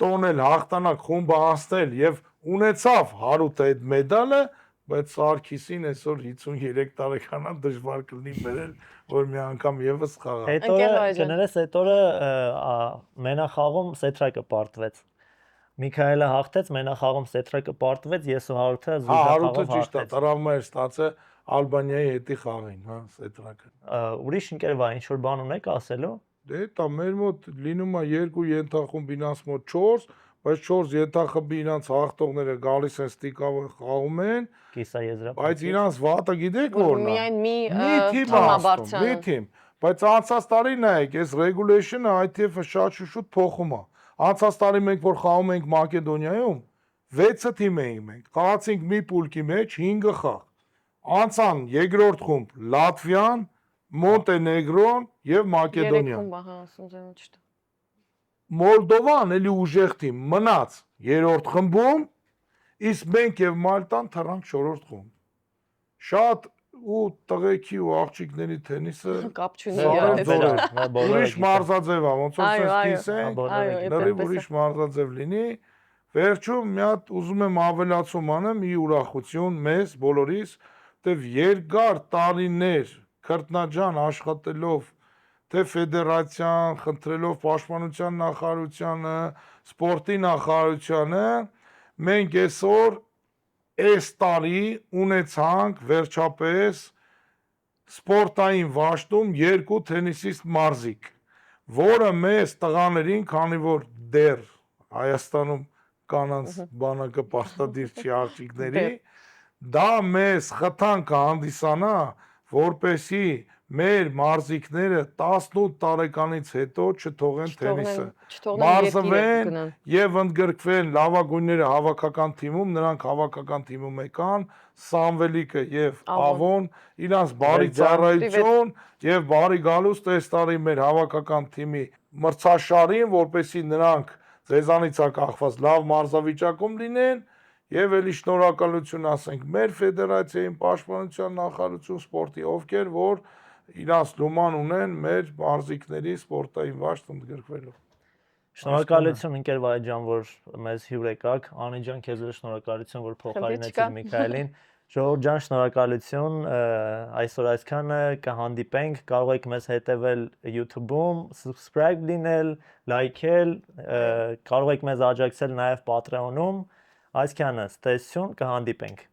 տոնել հաղթանակ խումբը հասնել եւ ունեցավ Հարութը այդ մեդալը, բայց Սարգիսին այսօր 53 տարեկանա դժվար կլինի բերել, որ մի անգամ եւս խաղա։ Այդ օրը կներես այդ օրը մենախաղում Սեթրակը պարտվեց։ Միքայելը հաղթեց, մենախաղում Սեթրակը պարտվեց, ես ու Հարութը Հարութը զուգախաղով ճիշտ է, հաղթեց։ տրավմա էր ստացել Ալբանիայի հետի խաղին, հա, Սեթրակը։ Ուրիշ ընկերվա ինչ որ բան ունեք ասելու։ Դե դա մեր մոտ լինում է 2 ենթախումբ իրաց մոտ 4, բայց 4 ենթախմբի իրանց հաղթողները գալիս են ստիկավ խաղում են, Կիսա եզրափակիչ։ բայց իրանց վատը գիտեք որն է։ Միայն մի թիմ ասում, մի թիմ, բայց անցած տարի նայեք, այս regulation-ը ITF-ը շատ շուտ փոխում է։ Անցած տարի մենք որ խաղում ենք Մակեդոնիայում, 6 թիմ էինք մենք, խաղացինք մի պուլկի մեջ 5 խաղ։ Անցան երկրորդ խումբ Լատվիան, Մոնտենեգրոն եւ Մակեդոնիան։ Մոլդովան էլի ուժեղ թիմ մնաց երրորդ խմբում, իսկ մենք եւ Մալտան թռանք 4-րդ խումբ։ Շատ ու տղեկի ու աղջիկների թենիսը կապ չունի։ Ուրիշ մարզաձև է, ոնց որ սկսենք, լրիվ ուրիշ մարզաձև լինի։ Վերջում մի հատ ուզում եմ ավելացում անեմ, մի ուրախություն մեզ բոլորիս, որտեվ երկար տարիներ քրտնաջան աշխատելով թե ֆեդերացիան, խնդրելով պաշտպանության նախարարությանը, սպորտի նախարարությանը, մենք այսօր այս տարի ունեցանք վերջապես սպորտային վաշտում 2 թենիսիստ մարզիկ, որը մեզ տղաներին, քանի որ դեռ Հայաստանում կանանց բանակը պարտադիր չի աղջիկների, դա մեզ խթան կհանդիսանա, որպեսի մեր մարզիկները 18 տարեկանից հետո չթողեն թենիսը, մարզվեն եւ ընդգրկվեն լավագույնները հավաքական թիմում, նրանք հավաքական թիմում եկան, Սամվելիկը եւ Ավոն, իրանց բարի ծառայություն եւ բարի գալուստ այս տարի մեր հավաքական թիմի մրցաշարին, որպեսի նրանք ձեզանից է կախված լավ մարզավիճակում լինեն եւ էլի շնորհակալություն ասենք մեր ֆեդերացիային, պաշտպանության նախարարություն, սպորտի, ովքեր որ իրանց լուման ունեն մեր մարզիկների սպորտային վաշտ ընդգրկվելու։ Շնորհակալություն ընկեր Վահե ջան, որ մեզ հյուր եկաք։ Անի ջան, քեզ էլ շնորհակալություն, որ փոխարինեցիք Միքայելին։ Ժողովուրդ ջան, շնորհակալություն։ Այսօր այսքանը, կհանդիպենք, կարող եք մեզ հետևել YouTube-ում, subscribe լինել, լայքել, կարող եք մեզ աջակցել նաև Patreon-ում։ Այսքանը, ստեսություն, կհանդիպենք։